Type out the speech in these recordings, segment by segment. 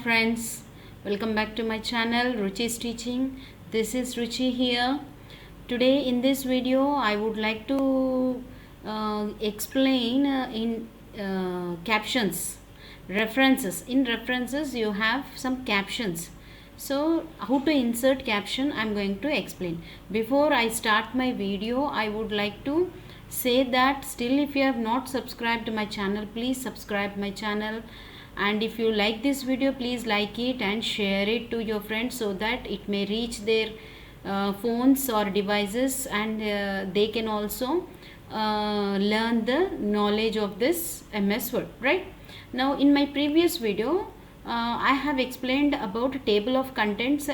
friends, welcome back to my channel Ruchi's Teaching. This is Ruchi here. Today in this video I would like to explain in captions, references. In references you have some captions. So how to insert caption I am going to explain. Before I start my video, I would like to say that still if you have not subscribed to my channel, please subscribe my channel. And if you like this video, please like it and share it to your friends so that it may reach their phones or devices, and they can also learn the knowledge of this MS Word. Right now, in my previous video I have explained about table of contents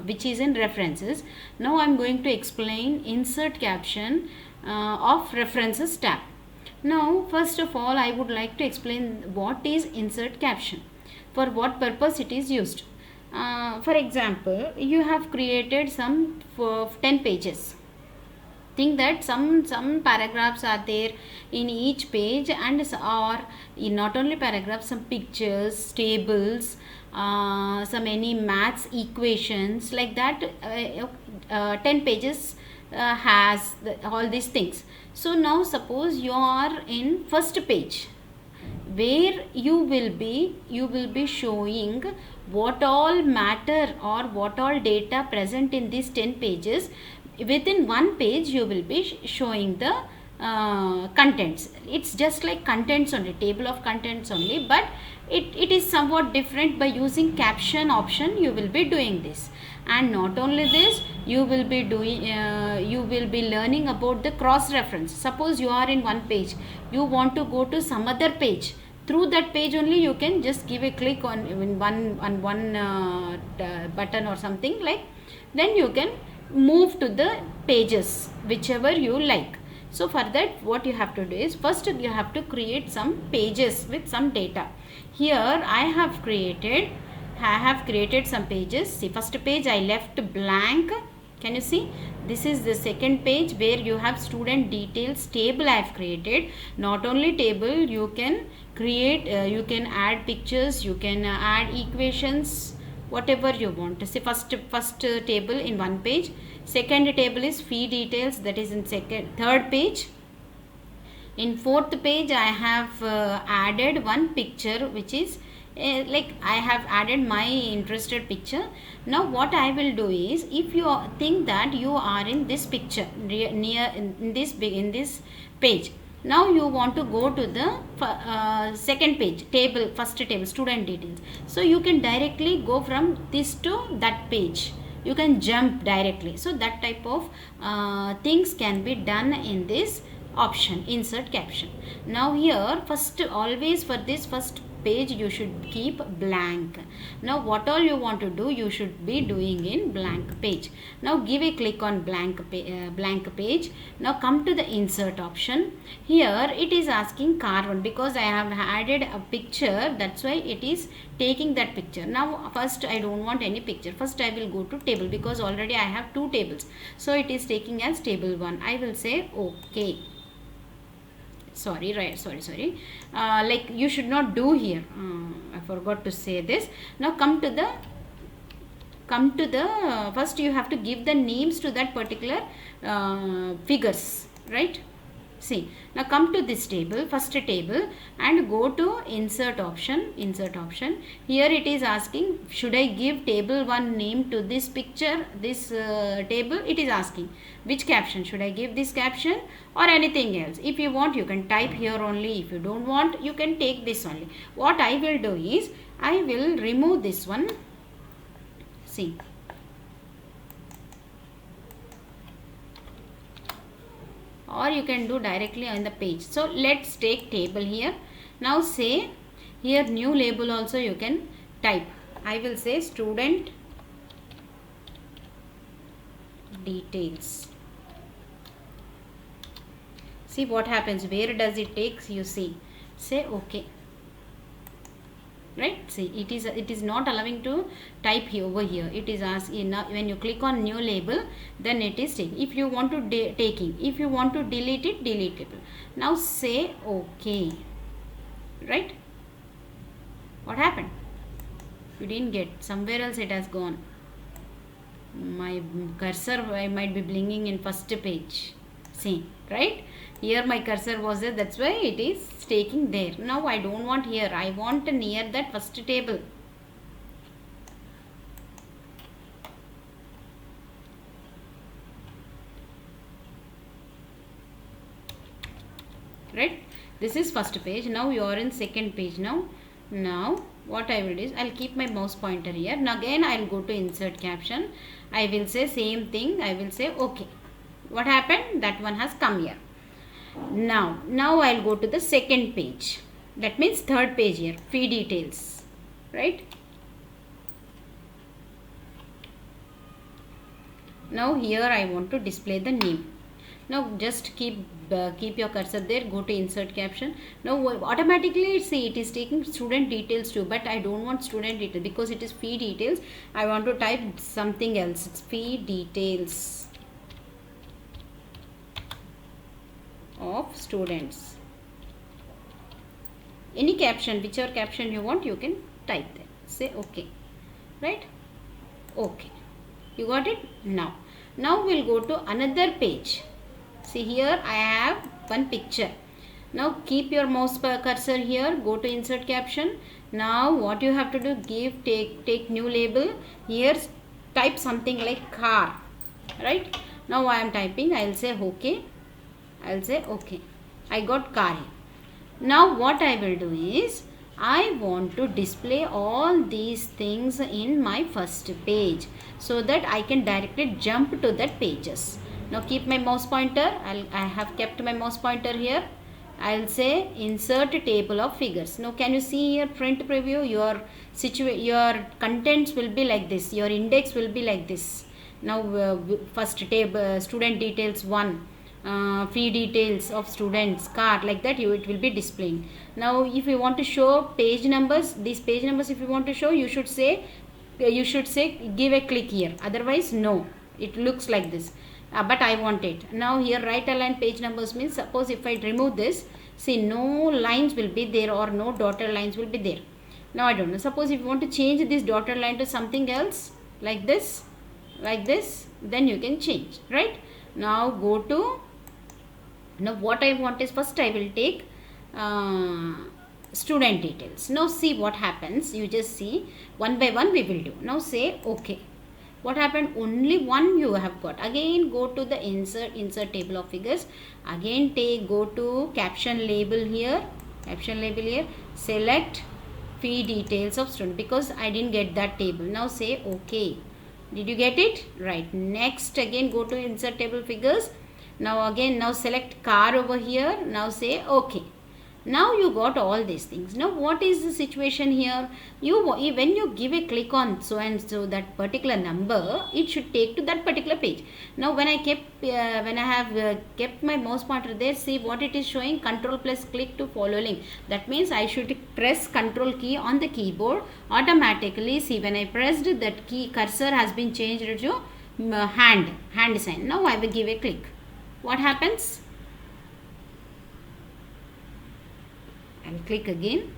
which is in references. Now I am going to explain insert caption of references tab. Now first of all I would like to explain what is insert caption, for what purpose it is used. For example, you have created some 10 pages. Think that some paragraphs are there in each page, and or in not only paragraphs, some pictures, tables, some any maths equations, like that. 10 pages has all these things. So now suppose you are in first page, where you will be showing what all matter or what all data present in these 10 pages. Within one page you will be showing the contents. It's just like contents only, table of contents only, but it is somewhat different. By using caption option you will be doing this. And not only this, you will be learning about the cross reference. Suppose you are in one page, you want to go to some other page. Through that page only you can just give a click on one button or something, like then you can move to the pages whichever you like. So for that, what you have to do is, first you have to create some pages with some data. Here I have created some pages. See, first page I left blank. Can you see? This is the second page where you have student details table I have created. Not only table, you can create, you can add pictures, you can add equations, whatever you want. See, first table in one page. Second table is fee details, that is in third page. In fourth page I have added one picture, which is like I have added my interested picture. Now what I will do is, if you think that you are in this picture near in this page, now you want to go to the second page, table, first table, student details. So you can directly go from this to that page. You can jump directly. So that type of things can be done in this option, insert caption. Now here, first, always for this first page you should keep blank. Now what all you want to do, you should be doing in blank page. Now give a click on blank page. Now come to the insert option. Here it is asking car one, because I have added a picture, that's why it is taking that picture. Now first I don't want any picture. First I will go to table, because already I have two tables, so it is taking as table 1. I will say okay. Sorry, like you should not do here. I forgot to say this. Now come to the first you have to give the names to that particular figures, right? See, now come to this table, first table, and go to insert option. Here it is asking, should I give table 1 name to this picture, this table? It is asking which caption should I give, this caption or anything else. If you want, you can type here only. If you don't want, you can take this only. What I will do is, I will remove this one. See, or you can do directly on the page. So let's take table here. Now say here new label also you can type. I will say student details. See what happens, where does it take, you see. Say okay. Right, see, it is not allowing to type here over here. It is asking, when you click on new label, then it is taking. If you want to taking, if you want to delete it, deletable. Now say okay. Right, what happened? you didn't get, somewhere else it has gone. My cursor might be blinking in first page. See, right? Here my cursor was there, that's why it is taking there. Now I don't want here, I want near that first table. Right? This is first page. Now you are in second page. Now what I will do is I'll keep my mouse pointer here. Now again I'll go to insert caption. I will say same thing. I will say okay. What happened? That one has come here. Now I'll go to the second page. That means third page here. Fee details. Right? Now here I want to display the name. Now just keep your cursor there, go to insert caption. Now automatically see it is taking student details too, but I don't want student details because it is fee details. I want to type something else. It's fee details of students. Any caption, whichever caption you want, you can type there. Say okay. Right? Okay. You got it? Now we'll go to another page. See here I have one picture. Now keep your mouse cursor here, go to insert caption. Now what you have to do, take new label. Here type something like car. Right? Now I am typing, I will say okay. I will say okay. I got car here. Now what I will do is, I want to display all these things in my first page so that I can directly jump to that pages. Now keep my mouse pointer. I have kept my mouse pointer here. I will say insert table of figures. Now can you see here print preview? Your contents will be like this. Your index will be like this. Now first table student details 1. Fee details of students, card, like that it will be displaying. Now if you want to show page numbers, these page numbers if you want to show, you should say give a click here, otherwise no, it looks like this. But I want it. Now here right align page numbers means, suppose if I remove this, see no lines will be there or no dotted lines will be there. Now I don't know, suppose if you want to change this dotted line to something else like this, then you can change. Right? Now go to, now what I want is, first I will take student details. Now see what happens. You just see one by one we will do. Now say okay. What happened? Only one you have got. Again go to the insert table of figures. Again go to caption label here. Select fee details of student, because I didn't get that table. Now say okay. Did you get it? Right. Next again go to insert table figures. Now select car over here. Now say okay. Now you got all these things. Now what is the situation here? When you give a click on so and so that particular number, it should take to that particular page. Now when I have kept my mouse pointer there, see what it is showing, control plus click to follow link. That means I should press control key on the keyboard. Automatically see when I pressed that key, cursor has been changed to hand sign. Now I will give a click. What happens? I'll click again.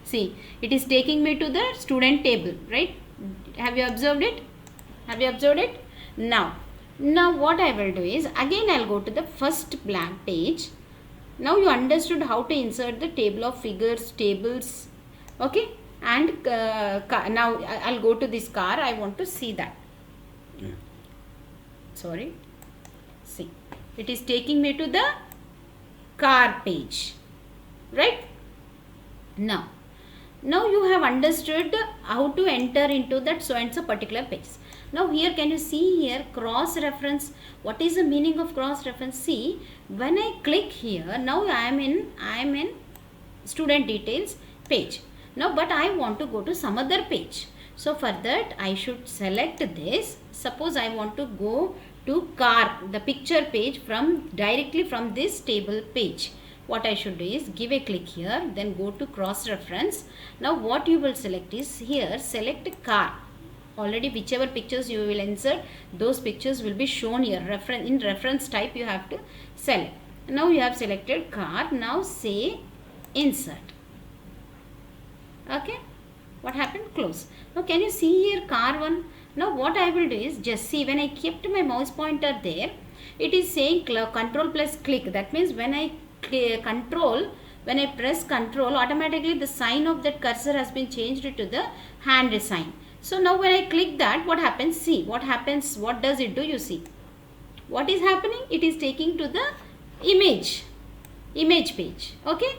See, it is taking me to the student table, right? Have you observed it? Now what I will do is, again I'll go to the first blank page. Now you understood how to insert the table of figures, tables, okay? And now I'll go to this car. I want to see that. Sorry. See, it is taking me to the car page. Right? Now you have understood how to enter into that so and so particular page. Now here can you see here cross reference? What is the meaning of cross reference? See, when I click here, now I am in student details page. Now but I want to go to some other page. So for that I should select this. Suppose I want to go to car, the picture page, directly from this table page. What I should do is give a click here, then go to cross reference. Now what you will select is here, select car. Already whichever pictures you will insert, those pictures will be shown here. In reference type you have to select. Now you have selected car. Now say insert. Okay. What happened? Close. Now can you see here car 1? Now what I will do is, just see, when I kept my mouse pointer there, it is saying control plus click. That means when I when I press control, automatically the sign of that cursor has been changed to the hand sign. So now when I click that, what happens? See what happens. What does it do? You see what is happening? It is taking to the image page. Okay.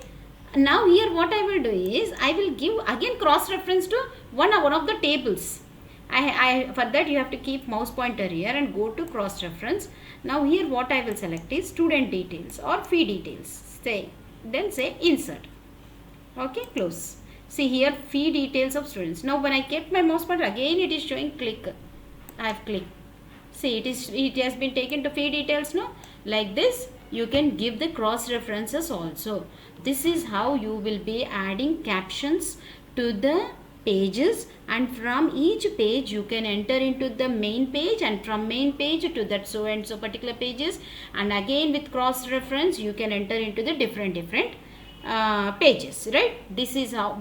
Now here what I will do is, I will give again cross reference to one of the tables. For that you have to keep mouse pointer here and go to cross reference. Now here what I will select is student details or fee details. Then say insert. Okay, close. See here fee details of students. Now when I kept my mouse pointer, again it is showing click. I have clicked. See it has been taken to fee details now. Like this you can give the cross references also. This is how you will be adding captions to the pages, and from each page you can enter into the main page, and from main page to that so and so particular pages, and again with cross reference you can enter into the different pages, right? This is how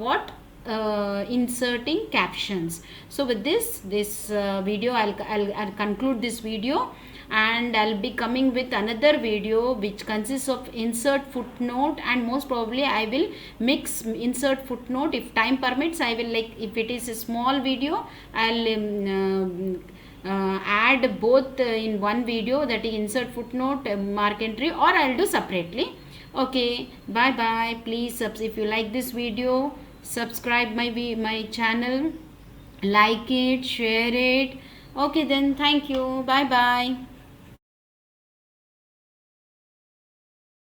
inserting captions. So with this video I'll conclude this video, and I'll be coming with another video which consists of insert footnote, and most probably I will mix insert footnote. If time permits, I will, like, if it is a small video, I'll add both in one video, that is insert footnote, mark entry, or I'll do separately. Okay, bye bye. Please if you like this video, subscribe my channel, like it, share it. Okay then, thank you, bye bye.